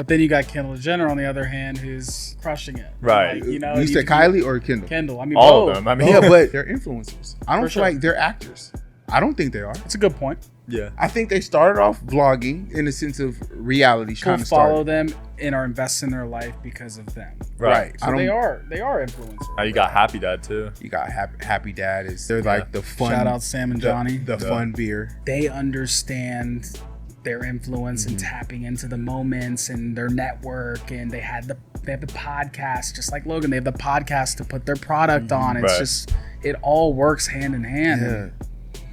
But then you got Kendall Jenner on the other hand, who's crushing it. Right. Like, You said Kylie or Kendall? Kendall. I mean, All both. of them. I mean, Yeah, but they're influencers. I don't For feel sure. like they're actors. I don't think they are. It's a good point. yeah. I think they started off vlogging in the sense of reality People kind of follow started. them and are invested in their life because of them. Right. So they are influencers. Now you got Happy Dad too. You got Happy Dad. They're like the fun. Shout out Sam and Johnny. The fun beer. They understand their influence and tapping into the moments and their network, and they have the podcast, just like Logan. They have the podcast to put their product on. It's Right. just it all works hand in hand. Yeah.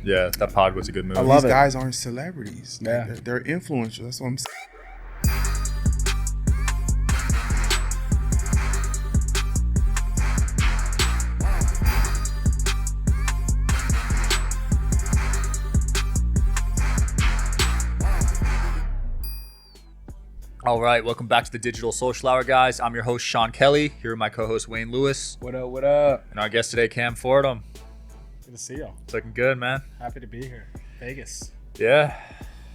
Yeah, that pod was a good move. I love These it. guys aren't celebrities. Like, Yeah. they're influencers. That's what I'm saying. All right, welcome back to the Digital Social Hour, guys. I'm your host, Sean Kelly, here with my co-host, Wayne Lewis, What up? What up? and our guest today, Cam Fordham. Good to see you. It's looking good, man. Happy to be here. Vegas. Yeah,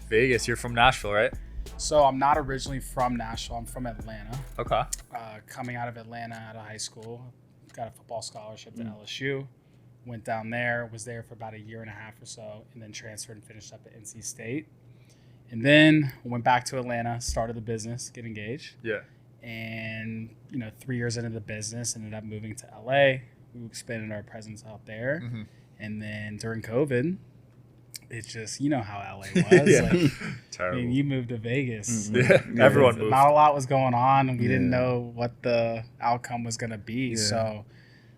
Vegas. You're from Nashville, right? So I'm not originally from Nashville. I'm from Atlanta. Okay. Coming out of Atlanta out of high school, got a football scholarship to LSU. Went down there, was there for about a year and a half or so, and then transferred and finished up at NC State. And then went back to Atlanta, started the business, get engaged. Yeah. And, 3 years into the business, ended up moving to LA. We expanded our presence out there. Mm-hmm. And then during COVID, it's just, how LA was. Yeah. Like, Terrible. you moved to Vegas. Yeah, everyone moved. Not a lot was going on, and we didn't know what the outcome was going to be. Yeah. So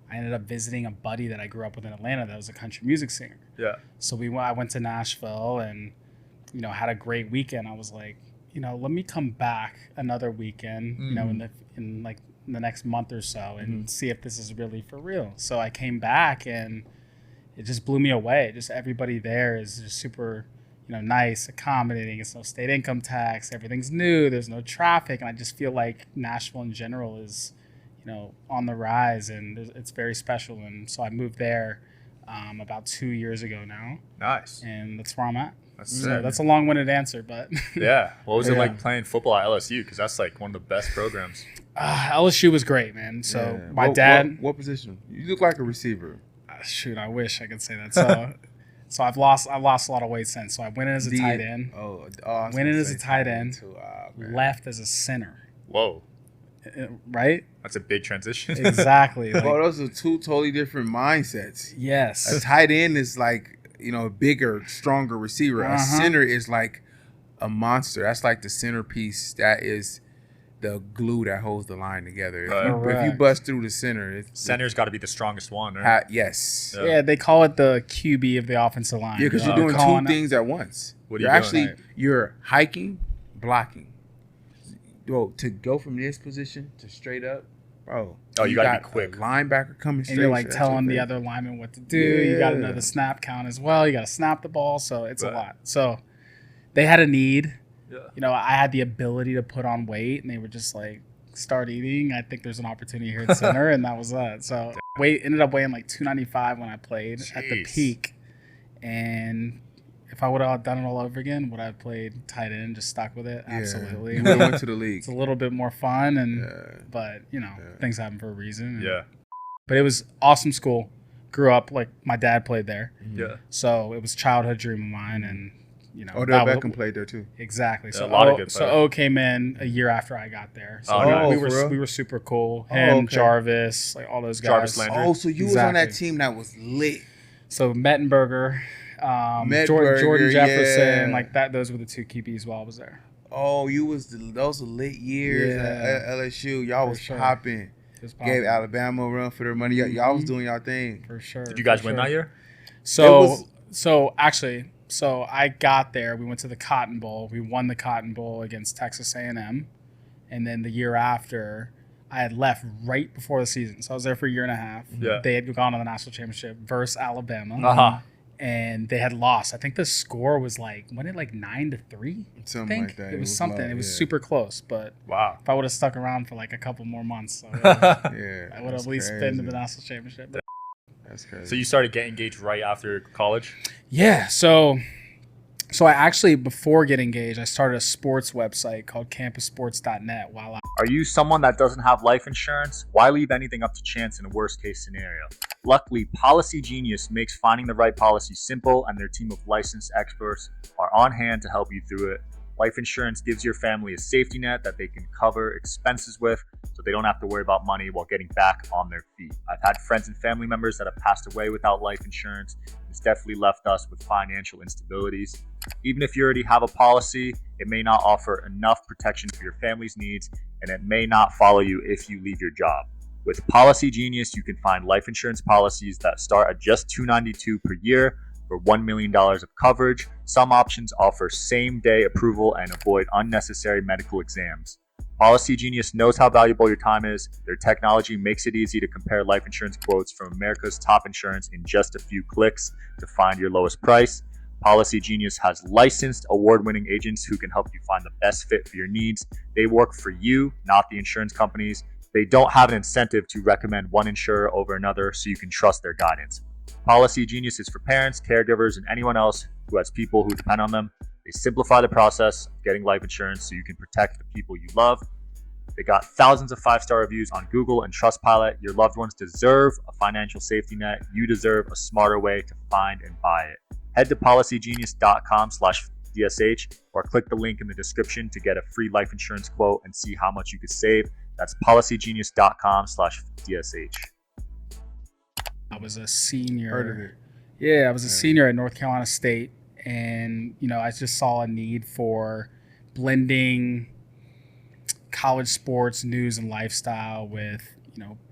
I ended up visiting a buddy that I grew up with in Atlanta that was a country music singer. Yeah. So I went to Nashville and, had a great weekend. I was like, let me come back another weekend, in the next month or so and see if this is really for real. So I came back and it just blew me away. Just everybody there is just super, nice, accommodating. It's no state income tax. Everything's new. There's no traffic. And I just feel like Nashville in general is, on the rise, and it's very special. And so I moved there about 2 years ago now, Nice. and that's where I'm at. That's So sick. that's a long-winded answer, but Yeah. What was it Yeah. like playing football at LSU? Because that's like one of the best programs. LSU was great, man. So Yeah. my What- dad, What position? You look like a receiver. shoot, I wish I could say that. So I've lost a lot of weight since. So I went in as a tight end, I was Went in gonna as a say tight end, too. Man. left as a center, Whoa. right? That's a big transition. Exactly. Like, Bro, those are two totally different mindsets. A yes. tight end is like, a bigger, stronger receiver. A Uh-huh. center is like a monster. That's like the centerpiece. That is the glue that holds the line together. Right. If you Correct. bust through the center, Center's got to be the strongest one, right? yes. Yeah. Yeah, they call it the QB of the offensive line. Yeah, because you're They're doing calling two things at once. What are you're you actually doing? you're hiking, blocking. Bro, to go from this position to straight up, bro. Oh, you gotta be got quick. a linebacker coming straight. And you're like at telling your the face. other lineman what to do. You got to know Yeah. the snap count as well. You got to snap the ball. So it's Right. a lot. So they had a need. Yeah. I had the ability to put on weight, and they were just like, start eating. I think there's an opportunity here at center, and that was that. So ended up weighing like 295 when I played at the Jeez. peak. And if I would have done it all over again, would I have played tight end, just stuck with it? Yeah. Absolutely. You would've went to the league. It's a little bit more fun, and Yeah. but things happen for a reason. Yeah. But it was awesome school. Grew up like my dad played there, Yeah. so it was childhood dream of mine, and Odell that Beckham played there too. exactly. Yeah, So a lot of good so players. O came in a year after I got there. So Oh, nice. we for real? were super cool. Oh, Him, okay. Jarvis, like all those guys. Jarvis Landry. Oh, so you was on that Exactly. team that was lit. So Mettenberger, Mettenberger, Jordan Jefferson, yeah. like that. Those were the two QBs while I was there. Oh, those were lit years at LSU. Y'all For was sure. popping. It was Gave popping. Alabama a run for their money. Y'all was doing y'all thing. For sure. Did you guys for win sure. that year? So I got there. We went to the Cotton Bowl. We won the Cotton Bowl against Texas A&M, and then the year after, I had left right before the season. So I was there for a year and a half. Yeah. They had gone to the national championship versus Alabama, Uh-huh. and they had lost. I think the score was like 9-3. Something I like think that. it was something. low, It was yeah. super close, but Wow. if I would have stuck around for like a couple more months, I would Yeah, have that's at least been to the crazy. national championship. But That's crazy. So you started getting engaged right after college? yeah, so So I actually, before getting engaged, I started a sports website called campussports.net while Are you someone that doesn't have life insurance? Why leave anything up to chance in a worst case scenario? Luckily, Policy Genius makes finding the right policy simple, and their team of licensed experts are on hand to help you through it. Life insurance gives your family a safety net that they can cover expenses with, so they don't have to worry about money while getting back on their feet. I've had friends and family members that have passed away without life insurance. It's definitely left us with financial instabilities. Even if you already have a policy, it may not offer enough protection for your family's needs, and it may not follow you if you leave your job. With Policy Genius, you can find life insurance policies that start at just $292 per year for $1 million of coverage. Some options offer same-day approval and avoid unnecessary medical exams. Policy Genius knows how valuable your time is. Their technology makes it easy to compare life insurance quotes from America's top insurance in just a few clicks to find your lowest price. Policy Genius has licensed, award-winning agents who can help you find the best fit for your needs. They work for you, not the insurance companies. They don't have an incentive to recommend one insurer over another, so you can trust their guidance. Policy Genius is for parents, caregivers, and anyone else who has people who depend on them. They simplify the process of getting life insurance so you can protect the people you love. They got thousands of 5-star reviews on Google and Trustpilot. Your loved ones deserve a financial safety net. You deserve a smarter way to find and buy it. Head to policygenius.com/DSH or click the link in the description to get a free life insurance quote and see how much you could save. That's policygenius.com/DSH. I was a senior. Heard of it. Yeah, I was a senior at North Carolina State, and I just saw a need for blending college sports, news, and lifestyle with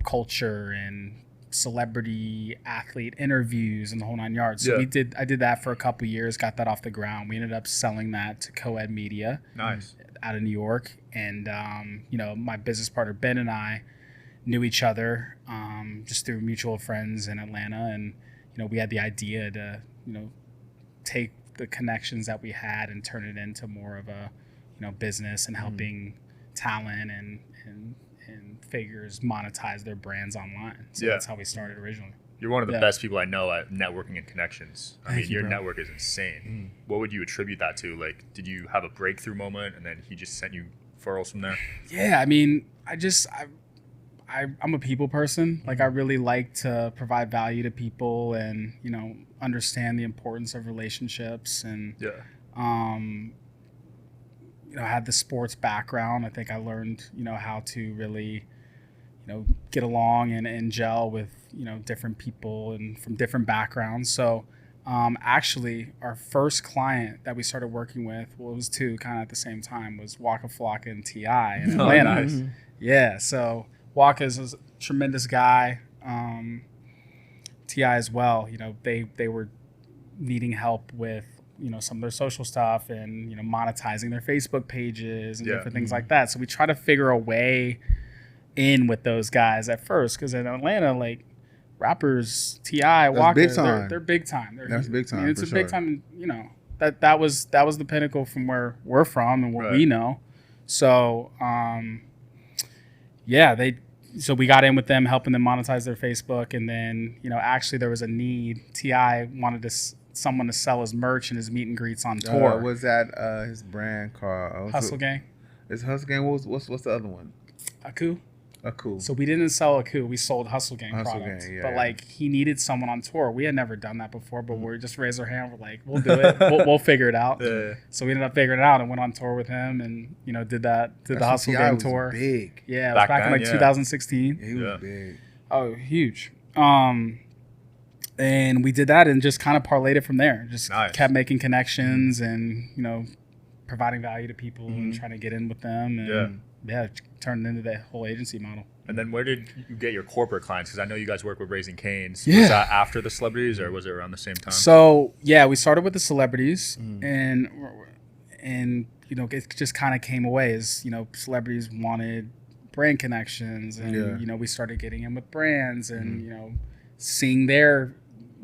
culture and celebrity athlete interviews and the whole 9 yards. So I did that for a couple of years, got that off the ground. We ended up selling that to Co-Ed Media. Nice. Out of New York. And my business partner Ben and I knew each other just through mutual friends in Atlanta, and we had the idea to take the connections that we had and turn it into more of a business and helping talent and figures monetize their brands online. So that's how we started originally. You're one of the best people I know at networking and connections. I mean, your bro. network is insane. What would you attribute that to? Like, did you have a breakthrough moment and then he just sent you referrals from there? Yeah, I mean, I'm a people person. Like, I really like to provide value to people and, understand the importance of relationships. And, I had the sports background. I think I learned, how to really, get along and gel with, different people and from different backgrounds. So, actually, our first client that we started working with, it was two kind of at the same time, was Waka Flocka and T.I. in Atlanta. Oh, nice. Yeah, so Waka's a tremendous guy. T.I. as well. They were needing help with some of their social stuff and monetizing their Facebook pages and different things like that. So we try to figure a way in with those guys at first, because in Atlanta, like, rappers, T.I., Waka, big time. They're big time. That's big time. I mean, it's for a big sure. time. That was the pinnacle from where we're from and what we know. So so we got in with them, helping them monetize their Facebook, and then actually there was a need. T.I. wanted someone to sell his merch and his meet and greets on tour. Was that his brand called? Hustle Gang. It's Hustle Gang. What's the other one? Aku. Cool. So we didn't sell Aku. We sold Hustle Gang products. But like, he needed someone on tour. We had never done that before, but we just raised our hand. We're like, we'll do it. we'll figure it out. So we ended up figuring it out and went on tour with him, and did the Hustle Gang tour. Big. Yeah, it was back in 2016. Yeah, he was big. Oh, huge. And we did that and just kind of parlayed it from there. Just kept making connections and providing value to people and trying to get in with them. And turned into the whole agency model. And then where did you get your corporate clients? Because I know you guys work with Raising Cane's. Yeah. Was that after the celebrities, or was it around the same time? So we started with the celebrities, and it just kind of came away as celebrities wanted brand connections, and we started getting in with brands and seeing their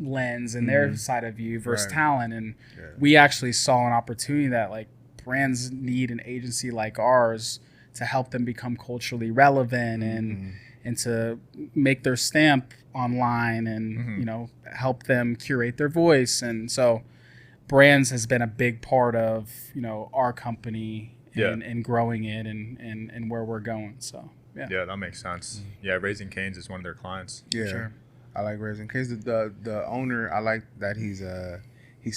lens and their side of view versus talent, and we actually saw an opportunity that, like, brands need an agency like ours to help them become culturally relevant and to make their stamp online and help them curate their voice. And so brands has been a big part of, you know, our company Yeah. and growing it and where we're going. So, yeah. Yeah, that makes sense. Yeah, Raising Cane's is one of their clients. Yeah, Sure. I like Raising Cane's. The owner, I like that he's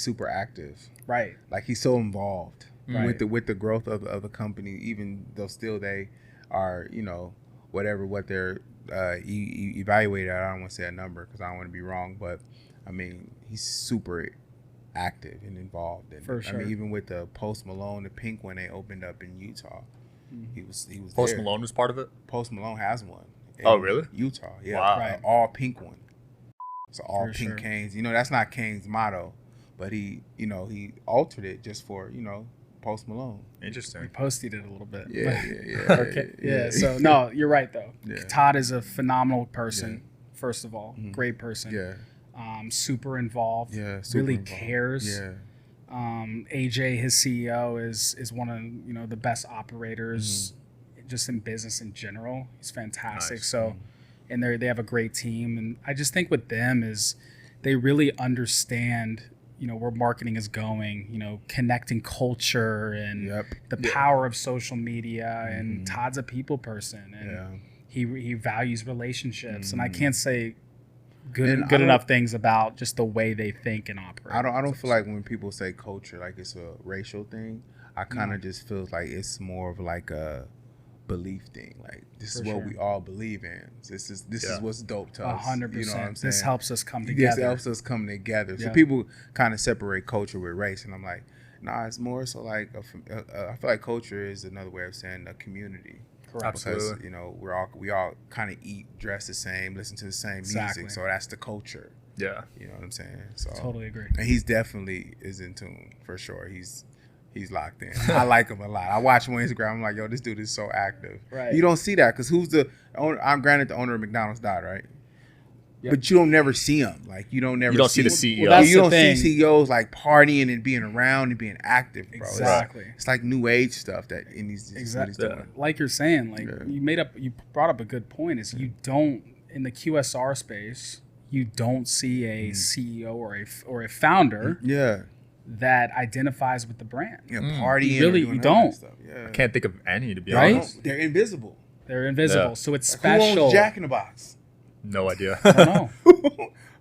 super active. Right. Like he's so involved Right. with the growth of the company, even though still they are, you know, what they're evaluated at. I don't want to say a number because I don't want to be wrong, but I mean he's super active and involved. And, For sure. I mean, even with the Post Malone, the pink one they opened up in Utah, he was Post there. Malone was part of it? Post Malone has one. Oh, in really? Utah, yeah. Wow. Right. All pink one. It's an all For pink sure. Cane's. You know, that's not Cane's motto, but he altered it just for, you know, Post Malone. We Interesting. posted it a little bit. Yeah. Okay. Yeah. So no, you're right though. Yeah. Todd is a phenomenal person. First of all, Mhm. great person. Yeah. Super involved. Yeah. Super Really involved. cares. Yeah. AJ, his CEO, is one of, you know, the best operators just in business in general. He's fantastic. Nice. So, and they have a great team, and I just think with them is they really understand, you know, where marketing is going. You know, connecting culture and Yep. the power of social media. And Todd's a people person, and Yeah. he values relationships. And I can't say And good I don't- enough things about just the way they think and operate. I don't feel like when people say culture like it's a racial thing. I kind of just feel like it's more of like a belief thing. Like this is For what sure. we all believe in. This is what's dope to us. 100%. You know what I'm saying? This helps us come Yes, together. it helps us come together. So Yeah. people kind of separate culture with race, and I'm like, nah, it's more so like I feel like culture is another way of saying a community. Correct. Absolutely. Because, you know, we all kind of eat, dress the same, listen to the same Exactly. music. So that's the culture. Yeah. You know what I'm saying? So Totally agree. and he's definitely is in tune for sure. He's locked in. I like him a lot. I watch him on Instagram. I'm like, yo, this dude is so active. Right. You don't see that because who's the owner? I'm granted the owner of McDonald's died, right? Yep. But you don't never see him. Like you don't never. You don't see the Well, CEO. that's you the don't thing. see CEOs like partying and being around and being active, bro. Exactly. It's like new age stuff that in these Exactly. doing. Like you're saying, like Yeah. you brought up a good point. Is you don't in the QSR space, you don't see a CEO or a founder Yeah. that identifies with the brand. Yeah, partying. You really- or doing you all that don't. Stuff. Yeah. I can't think of any, to be Right? honest. They're invisible. They're invisible, Yeah. so it's Like, who special. owns Jack in the Box? No idea. I don't know.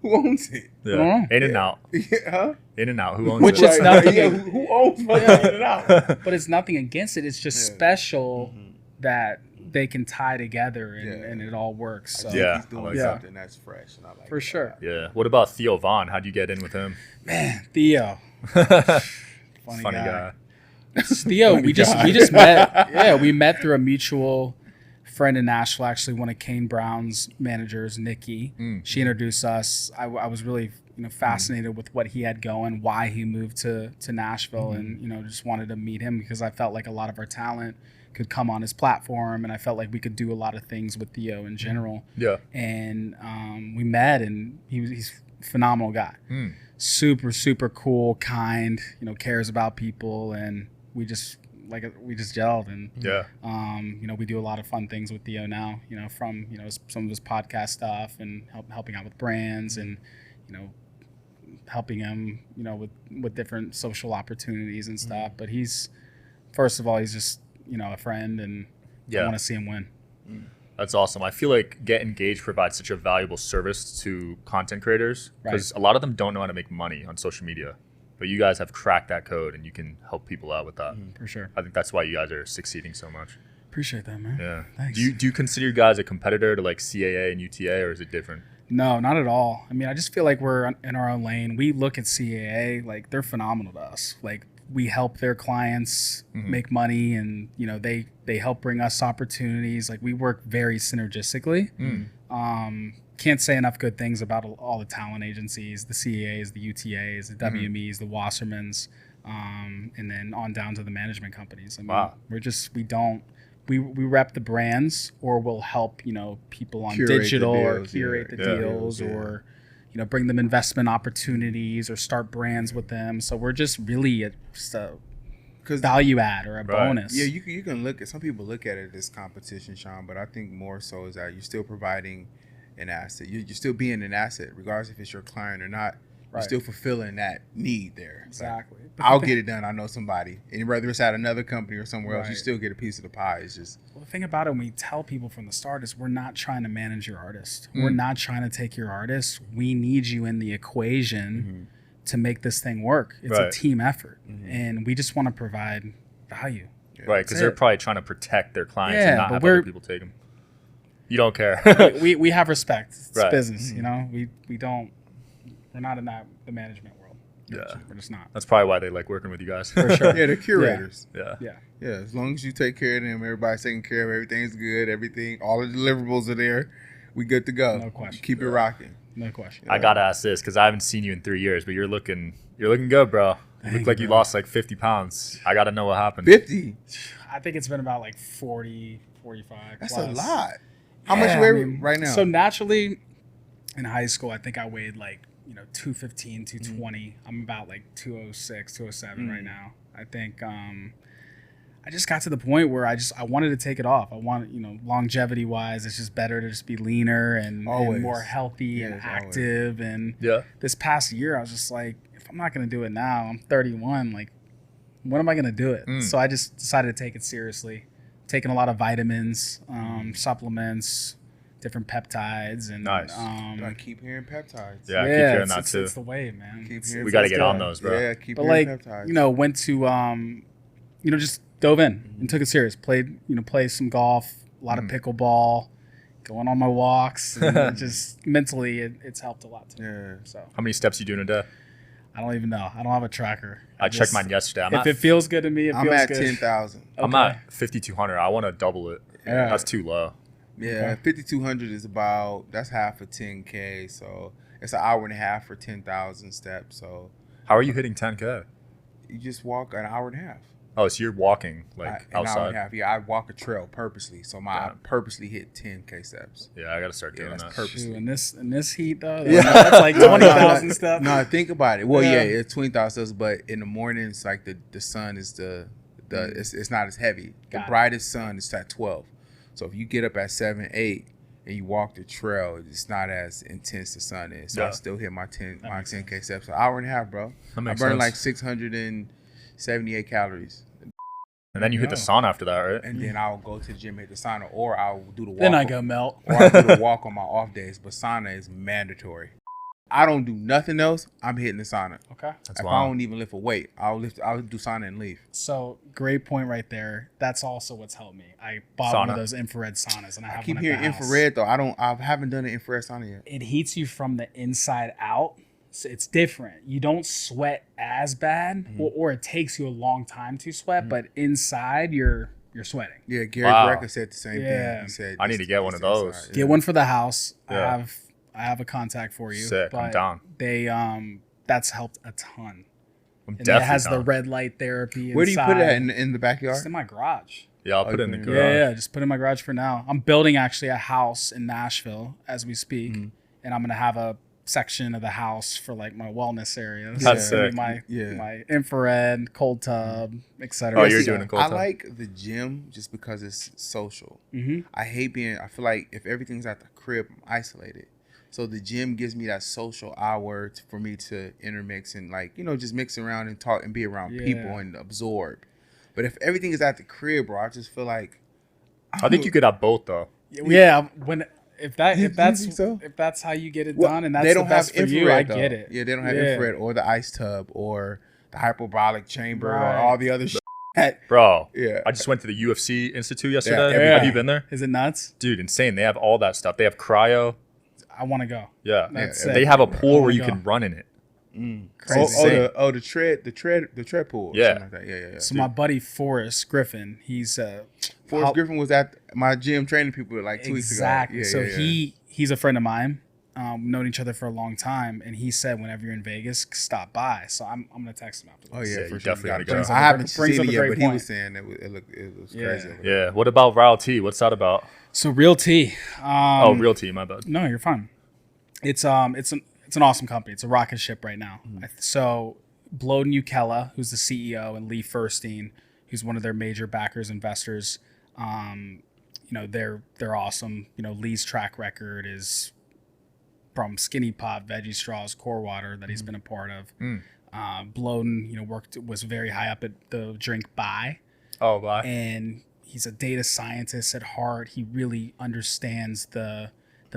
Who owns it? Yeah. know. In and out. Yeah, huh? In and out. Who owns Which it? is nothing- Yeah, who owns fucking In and Out? But it's nothing against it. It's just Yeah. special that they can tie together and, Yeah. and it all works. So. Yeah. He's doing I like that. something that's fresh, and I like For it. sure. Yeah. What about Theo Vaughn? How'd you get in with him? Man, Theo. Funny guy. Theo, we just met. Yeah, we met through a mutual friend in Nashville, actually one of Kane Brown's managers, Nikki. She introduced us. I was really fascinated with what he had going, why he moved to Nashville, and just wanted to meet him because I felt like a lot of our talent could come on his platform, and I felt like we could do a lot of things with Theo in general. Yeah. And we met, and he's a phenomenal guy. Super, super cool, kind, cares about people, and we just gelled, and Yeah. we do a lot of fun things with Theo now, from some of his podcast stuff and helping out with brands and helping him with different social opportunities and stuff. But he's, first of all, he's just a friend, and I Yeah. want to see him win. That's awesome. I feel like Get Engaged provides such a valuable service to content creators because Right. a lot of them don't know how to make money on social media. But you guys have cracked that code and you can help people out with that. For sure. I think that's why you guys are succeeding so much. Appreciate that, man. Yeah. Thanks. Do you consider you guys a competitor to like CAA and UTA, or is it different? No, not at all. I mean, I just feel like we're in our own lane. We look at CAA, like they're phenomenal to us. Like we help their clients make money, and they help bring us opportunities. Like we work very synergistically. Can't say enough good things about all the talent agencies, the CAAs, the UTAs, the WMEs, the Wassermans, and then on down to the management companies. I mean, Wow. we rep the brands, or we'll help people on Curate the digital or deals, curate yeah. the Yeah. deals, Yeah. or bring them investment opportunities or start brands with them. So we're just really just a value add or a bonus. Yeah, you can look at, some people look at it as competition, Sean, but I think more so is that you're still providing an asset. You're still being an asset, regardless if it's your client or not. You're still fulfilling that need there. Exactly. Like, I'll get it done. I know somebody. And whether it's at another company or somewhere else, you still get a piece of the pie. It's just. Well, the thing about it, when we tell people from the start, is we're not trying to manage your artist. We're not trying to take your artist. We need you in the equation to make this thing work. It's a team effort. And we just want to provide value. Yeah, right, because they're probably trying to protect their clients and not have other people take them. You don't care. we have respect. It's business, you know. We don't. We're not in the management world. Yeah, we're just not. That's probably why they like working with you guys. For sure. Yeah, they're curators. Yeah. As long as you take care of them, everybody's taking care of everything's good. Everything, all the deliverables are there. We good to go. No question. Keep it rocking. No question. I gotta ask this because I haven't seen you in 3 years, but you're looking good, bro. You look like you lost like 50 pounds. I gotta know what happened. 50? I think it's been about like 40, 45. That's plus. a lot. How much you weigh right now? So naturally, in high school, I think I weighed like 215, 220. I'm about like 206, 207 right now. I think I just got to the point where I wanted to take it off. I want, longevity wise, it's just better to just be leaner and more healthy and active. And this past year, I was just like, if I'm not going to do it now, I'm 31. Like, when am I going to do it? So I just decided to take it seriously. Taking a lot of vitamins, supplements, different peptides, and I keep hearing peptides. Yeah, I keep hearing that too. It's the way, man. We got to get on those, bro. Yeah, keep hearing peptides. Went to just dove in and took it serious. Played some golf, a lot of pickleball, going on my walks. And just mentally, it's helped a lot too. Yeah. So how many steps you do in a day? I don't even know. I don't have a tracker. I checked mine yesterday. If it feels good to me, it feels good. I'm at 10,000. Okay. I'm at 5,200. I want to double it. Yeah. That's too low. Yeah, 5,200 is that's half of 10K. So it's an hour and a half for 10,000 steps. So how are you hitting 10K? You just walk an hour and a half. Oh, so you're walking outside? An hour and a half. Yeah, I walk a trail purposely. So I purposely hit 10K steps. Yeah, I got to start doing that. Purposely. In this heat, though, that's like 20,000 steps. No, think about it. Well, it's 20,000 steps, but in the mornings, like the sun is it's not as heavy. The brightest sun is at 12. So if you get up at 7, 8, and you walk the trail, it's not as intense the sun is. So I still hit my 10K steps. An hour and a half, bro. I burn like 678 calories. And then you hit the sauna after that, right? And then I'll go to the gym, hit the sauna, or I'll do the walk. Then I go melt. Or I'll do the walk on my off days. But sauna is mandatory. I don't do nothing else. I'm hitting the sauna. Okay. If I don't even lift a weight, I'll do sauna and leave. So great point right there. That's also what's helped me. I bought one of those infrared saunas, and I keep hearing infrared though. I haven't done an infrared sauna yet. It heats you from the inside out. So it's different. You don't sweat as bad, or it takes you a long time to sweat, but inside you're sweating. Yeah, Gary Brecker said the same thing. He said, I need to get one of those. Get one for the house. Yeah. I have a contact for you. Sick. I'm down. They that's helped a ton. And it has the red light therapy. Where do you put it at, in the backyard? It's in my garage. Yeah, I'll put it in the garage. Yeah, just put it in my garage for now. I'm building actually a house in Nashville as we speak, and I'm gonna have a section of the house for like my wellness area. That's sick. My infrared, cold tub, etc. Oh, you're doing a cold tub. I like the gym just because it's social. I feel like if everything's at the crib, I'm isolated. So the gym gives me that social hour for me to intermix and just mix around and talk and be around people and absorb. But if everything is at the crib, bro, I just feel like I think you could have both though. Yeah, if that's how you get it done and that's they don't the best have for you, I get it. Yeah, they don't have infrared or the ice tub or the hyperbolic chamber or all the other shit. Bro, I just went to the UFC Institute yesterday. Have you been there? Is it nuts? Dude, insane. They have all that stuff. They have cryo. I want to go. Yeah. They have a pool where you can run in it. Crazy. The tread pool. Yeah. Like that. Yeah. So my buddy Forrest Griffin, Forrest Griffin was at my gym training people like 2 weeks ago. Exactly. So he's a friend of mine. We've known each other for a long time, and he said whenever you're in Vegas, stop by. So I'm gonna text him after this. Oh yeah, for sure. Definitely gotta go. I haven't seen it yet, but he was saying it was crazy. Yeah. What about Real T? What's that about? So Real T. Real T. My bad. No, you're fine. It's an awesome company. It's a rocket ship right now. So Bloden Ukella, who's the CEO, and Lee Furstein, who's one of their major backers, investors, they're awesome. Lee's track record is from Skinny Pop, Veggie Straws, Core Water that he's been a part of. Bloden, was very high up at the drink Buy. Oh, wow. And he's a data scientist at heart. He really understands the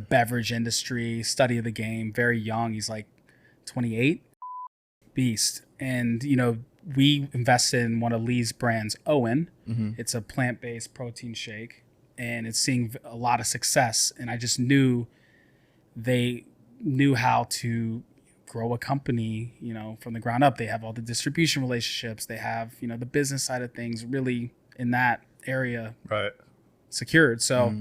beverage industry, study of the game, very young. He's like 28. Beast. And, we invested in one of Lee's brands, Owen. It's a plant-based protein shake, and it's seeing a lot of success. And I just knew they knew how to grow a company, from the ground up. They have all the distribution relationships. They have, the business side of things really in that area secured. So,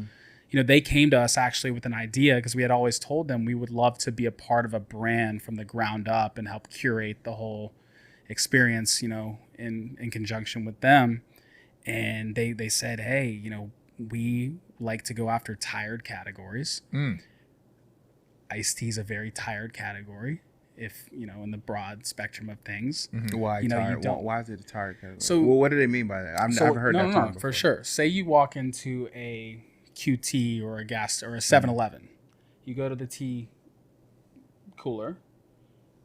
they came to us actually with an idea because we had always told them we would love to be a part of a brand from the ground up and help curate the whole experience, in conjunction with them. And they said, hey, we like to go after tired categories. Iced tea is a very tired category, if in the broad spectrum of things. Why tired? Why is it a tired category? So, what do they mean by that? I haven't heard that term before. For sure. Say you walk into a QT or a gas or a 7-Eleven. You go to the tea cooler.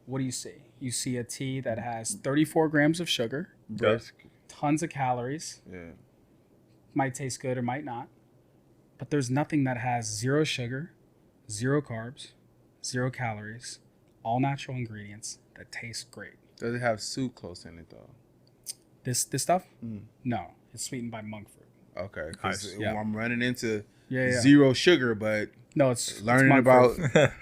What do you see? You see a tea that has 34 grams of sugar, tons of calories. Yeah. Might taste good or might not. But there's nothing that has 0 sugar, 0 carbs, 0 calories, all natural ingredients that taste great. Does it have sucrose in it though? This stuff? No. It's sweetened by monk fruit. Okay. I'm running into 0 sugar, but no, it's learning it's about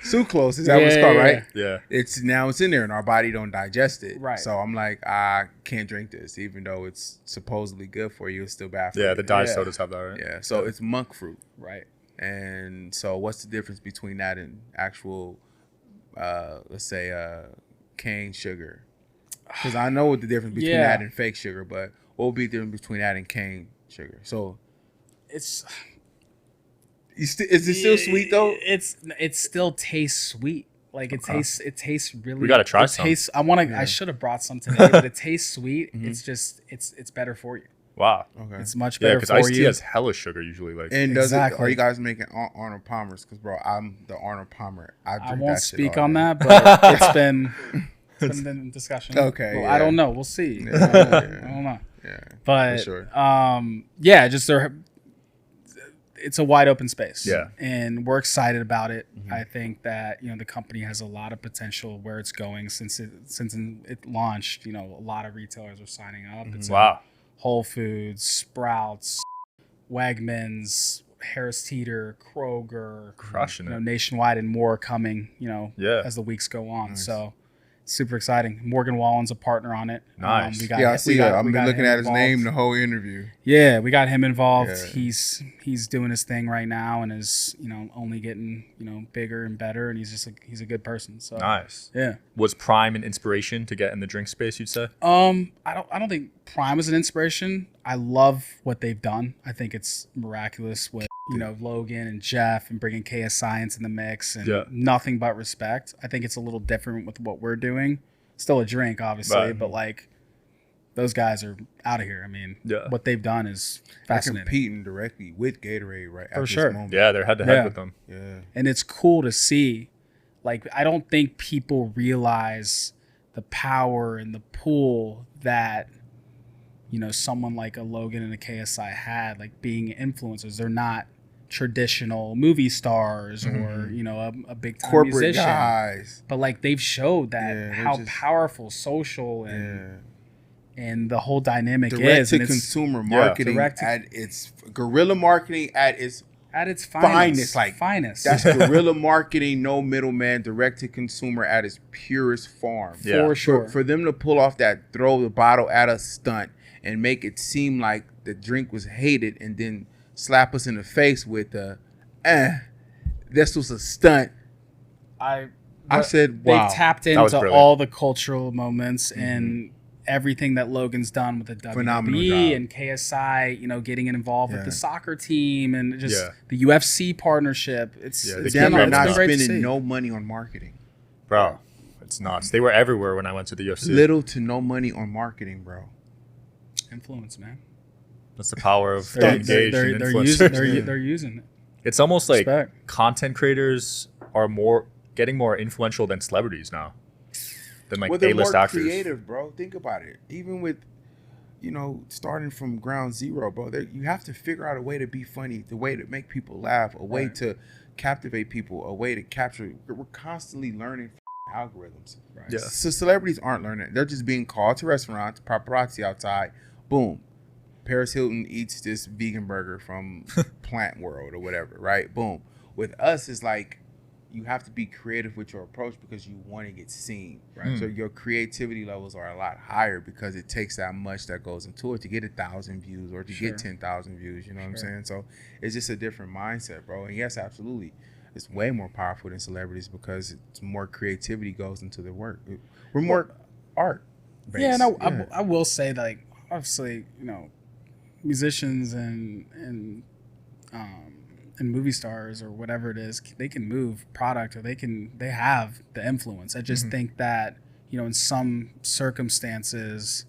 sucrose. Is that what it's called, right? Yeah. It's in there, and our body don't digest it. Right. So I'm like, I can't drink this, even though it's supposedly good for you. It's still bad for you. Yeah, the diet sodas have that, right? Yeah. So it's monk fruit. Right. And so, what's the difference between that and actual, let's say, cane sugar? Because I know what the difference between that and fake sugar, but what would be the difference between that and cane sugar? So it's. Is it still sweet though? It still tastes sweet. Like it tastes really. We gotta try some. I should have brought some today, but it tastes sweet. It's just it's better for you. Wow. Okay. It's much better for you. because iced tea has hella sugar usually. Like, and are you guys making Arnold Palmer's? Because bro, I'm the Arnold Palmer. I won't speak on that, but it's been in discussion. Okay. Well, I don't know. We'll see. I don't know. Yeah. But for sure. just it's a wide open space. Yeah. And we're excited about it. I think that, the company has a lot of potential where it's going since it launched, a lot of retailers are signing up. It's Whole Foods, Sprouts, Wegmans, Harris Teeter, Kroger, crushing it. Nationwide, and more coming, as the weeks go on. Nice. So super exciting. Morgan Wallen's a partner on it. Nice. I see that. I've been looking at his name the whole interview. Yeah, we got him involved. Yeah. He's doing his thing right now and is, only getting, bigger and better, and he's a good person. So nice. Yeah. Was Prime an inspiration to get in the drink space, you'd say? I don't think Prime is an inspiration. I love what they've done. I think it's miraculous with Logan and Jeff and bringing KS Science in the mix and nothing but respect. I think it's a little different with what we're doing. Still a drink, obviously, but like those guys are out of here. I mean, what they've done is fascinating. They're competing directly with Gatorade right at this moment. Yeah, they're head to head with them. Yeah, and it's cool to see. Like, I don't think people realize the power and the pull that someone like a Logan and a KSI had, like being influencers. They're not traditional movie stars or a big time corporate musician guys, but like they've showed that how powerful social and the whole dynamic is direct to consumer marketing at its guerrilla marketing at its finest. That's guerrilla marketing, no middleman, direct to consumer at its purest form. For sure. For them to pull off that throw the bottle at us stunt and make it seem like the drink was hated and then slap us in the face with this was a stunt. I said, wow. They tapped into all the cultural moments and everything that Logan's done with the WWE and KSI, getting involved with the soccer team and just the UFC partnership. They're not spending no money on marketing. Bro, it's nuts. They were everywhere when I went to the UFC. Little to no money on marketing, bro. Influence, man. That's the power of engaged influencers. They're using it. It's almost like content creators are more getting more influential than celebrities now. Than like Well, they're A-list more actors. creative, bro. Think about it. Even with, starting from ground zero, bro, you have to figure out a way to be funny, the way to make people laugh, a way to captivate people, a way to capture. We're constantly learning algorithms. Right. Yeah. So celebrities aren't learning. They're just being called to restaurants, paparazzi outside. Boom. Paris Hilton eats this vegan burger from Plant World or whatever, right? Boom. With us, it's like you have to be creative with your approach because you want to get seen. Right. So your creativity levels are a lot higher because it takes that much that goes into it to get 1,000 views or to get 10,000 views. You know what I'm saying? So it's just a different mindset, bro. And yes, absolutely, it's way more powerful than celebrities because it's more creativity goes into the work. We're more art based. Yeah, and I will say that, like, obviously, musicians and movie stars or whatever it is, they can move product or they have the influence. I just think that, in some circumstances,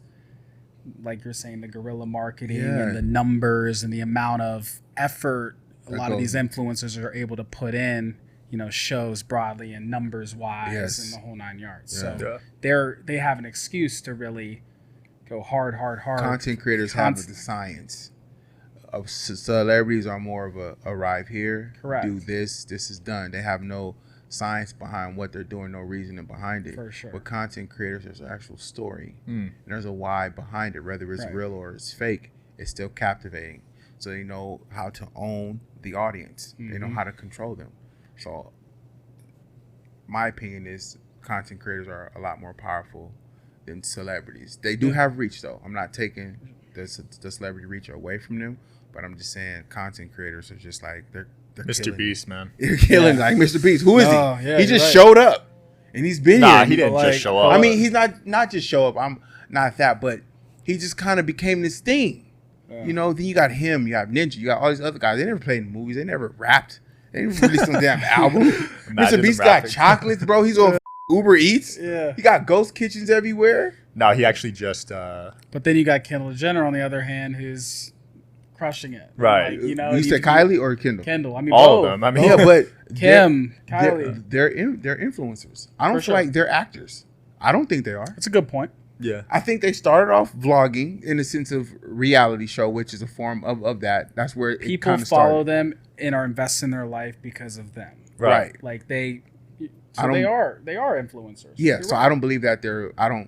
like you're saying, the guerrilla marketing and the numbers and the amount of effort a lot of these influencers are able to put in, shows broadly and numbers wise and the whole 9 yards. Yeah. So they have an excuse to really go hard. Content creators have the science. Celebrities are more of a arrive here, do this is done. They have no science behind what they're doing, no reasoning behind it. For sure. But content creators, there's an actual story. And there's a why behind it, whether it's real or it's fake, it's still captivating. So they know how to own the audience. They know how to control them. So my opinion is content creators are a lot more powerful than celebrities. They do have reach, though. I'm not taking the celebrity reach away from them, but I'm just saying content creators are just like they're Mr. killing. Beast, man. They're killing like Mr. Beast. Who is he? Yeah, He just showed up, and he's been here. He didn't just show up. I mean, he's not just show up. I'm not that, but he just kind of became this thing. Then you got him, you got Ninja, you got all these other guys. They never played in movies. They never rapped. They didn't release some damn album. Mr. Beast got chocolates, bro. He's on Uber Eats. Yeah. He got ghost kitchens everywhere. No, he actually just... But then you got Kendall Jenner, on the other hand, who's crushing it. Right. Like, you said Kylie or Kendall? Kendall. I mean, all both. of them. I mean, yeah, but Kim, Kylie. They're influencers. I don't feel like they're actors. I don't think they are. That's a good point. Yeah. I think they started off vlogging in a sense of reality show, which is a form of that. That's where people it follow them and are invested in their life because of them. Right. Like they are influencers. Yeah. You're so right. I don't believe that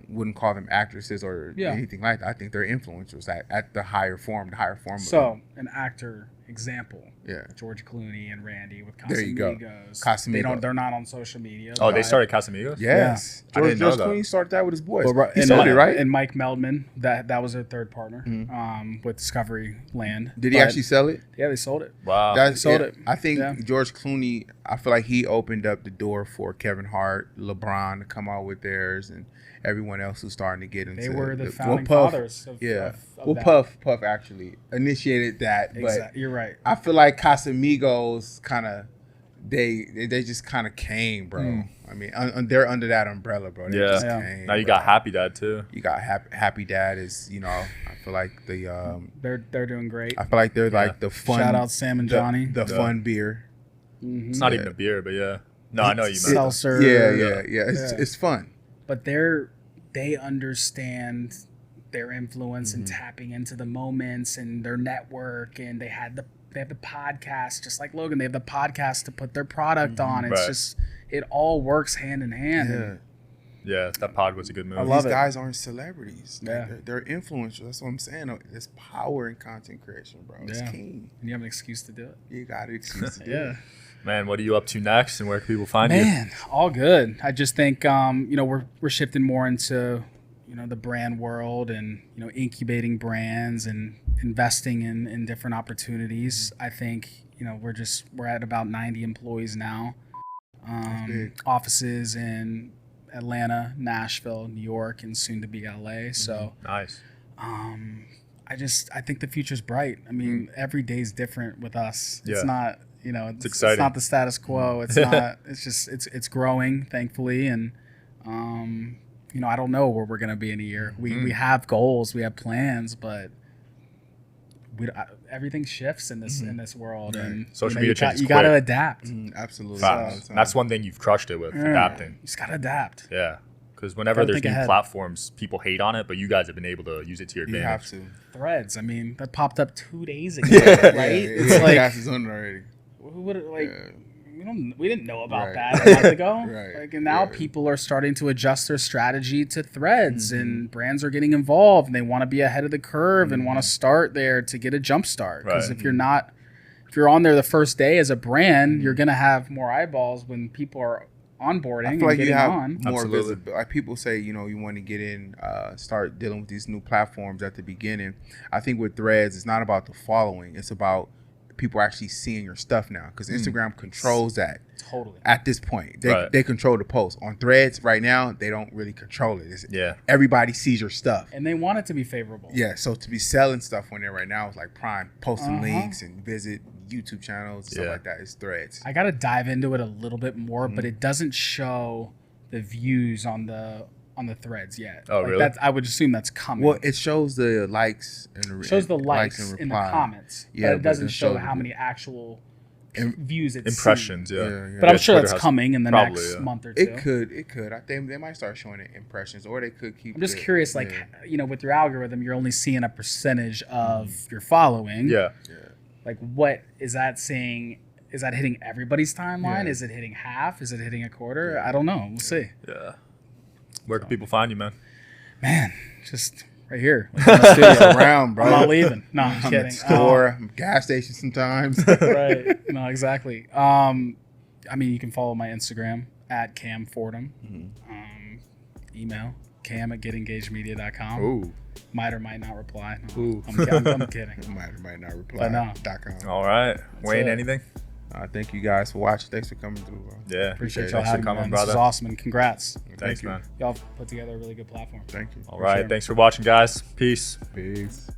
wouldn't call them actresses or anything like that. I think they're influencers at the higher form. So an actor example. Yeah. George Clooney and Randy with Casamigos. There you go. Casamigos. They're not on social media. Oh, they started Casamigos? Yes. Yeah. George Clooney started that with his boys. He started, right? And Mike Meldman, that was their third partner with Discovery Land. Did he actually sell it? Yeah, they sold it. Wow. They sold it. I think George Clooney, I feel like he opened up the door for Kevin Hart, LeBron to come out with theirs, and everyone else who's starting to get into it. They were the founding fathers of that. Puff actually initiated that. But you're right. I feel like Casamigos kind of, they just kind of came, bro. I mean, they're under that umbrella, bro. They just came, now you got Happy Dad, too. You got Happy Dad is, I feel like they're doing great. I feel like they're like the fun. Shout out Sam and Johnny. The fun beer. It's not even a beer, but yeah. No, I know you meant seltzer. Yeah. It's fun. But they understand their influence and tapping into the moments and their network, and they have the podcast, just like Logan. They have the podcast to put their product on. It's just it all works hand in hand. Yeah, that pod was a good move. I love These it. guys aren't celebrities. Yeah. They're influencers. That's what I'm saying. There's power in content creation, bro. It's king. And you have an excuse to do it. You got an excuse to do it. Man, what are you up to next, and where can people find you? Man, all good. I just think we're shifting more into the brand world and incubating brands and investing in different opportunities. I think we're at about 90 employees now. Offices in Atlanta, Nashville, New York, and soon to be LA. So nice. I think the future's bright. I mean, every day's different with us. Yeah. It's not it's exciting. It's not the status quo. It's not. It's just it's growing, thankfully, and I don't know where we're gonna be in a year. We have goals, we have plans, but everything shifts in this world, Right. and Social media changes you got to quick. adapt. Absolutely. Facts. That's one thing you've crushed it with, adapting. You just got to adapt. Yeah. Because whenever Gotta there's think new ahead. platforms, people hate on it, but you guys have been able to use it to your You have advantage. to. Threads. I mean, that popped up 2 days ago, Yeah, right? yeah, It's like gas is on it already. who would like. Yeah. We didn't know about Right. that a month ago. Right. Like, and now Yeah. people are starting to adjust their strategy to Threads, Mm-hmm. and brands are getting involved, and they want to be ahead of the curve and want to start there to get a jump start. Because Right. if you're on there the first day as a brand, Mm-hmm. you're gonna have more eyeballs when people are onboarding I and feel like you getting have on. more Absolutely. visibility. Like people say, you want to get in, start dealing with these new platforms at the beginning. I think with Threads, it's not about the following; it's about people actually seeing your stuff now, because Instagram controls that. Totally. At this point, Right. they control the post. On Threads right now, they don't really control it. Yeah. Everybody sees your stuff. And they want it to be favorable. Yeah, so to be selling stuff on there right now is like prime, posting Uh-huh. links and visit YouTube channels and stuff Yeah. like that. It's Threads. I gotta dive into it a little bit more, Mm-hmm. but it doesn't show the views on the Threads yet. Oh, really? I would assume that's coming. Well, it shows the likes and It shows the likes and in the reply. comments, Yeah, but it but doesn't it show shows how the- many actual Im- views it's Impressions, seen. yeah. But I'm Yeah, sure Twitter that's has- coming in the probably, next yeah. month or two. It could. I think they might start showing it impressions, or they could keep. I'm just it- curious, like, yeah. with your algorithm, you're only seeing a percentage of your following. Yeah. Like, what is that saying? Is that hitting everybody's timeline? Yeah. Is it hitting half? Is it hitting a quarter? I don't know. We'll see. Yeah. Where can people find you, man? Man, just right here. Like, in the studio. around, bro. I'm not leaving. No, I'm I'm kidding. at store, gas station sometimes. Right. No, exactly. I mean, you can follow my Instagram at Cam Fordham. Email cam@getengagedmedia.com. Ooh, Might or might not reply. No, Ooh. I'm kidding. might not reply. no. .com. All right. Wayne, it. anything? Thank you guys for watching. Thanks for coming through, bro. Yeah. Appreciate it. y'all Thanks for having me, coming, man. This brother. is awesome, and congrats. Thanks, you. man. Y'all put together a really good platform. Thank you. All right. sure. Thanks for watching, guys. Peace. Peace.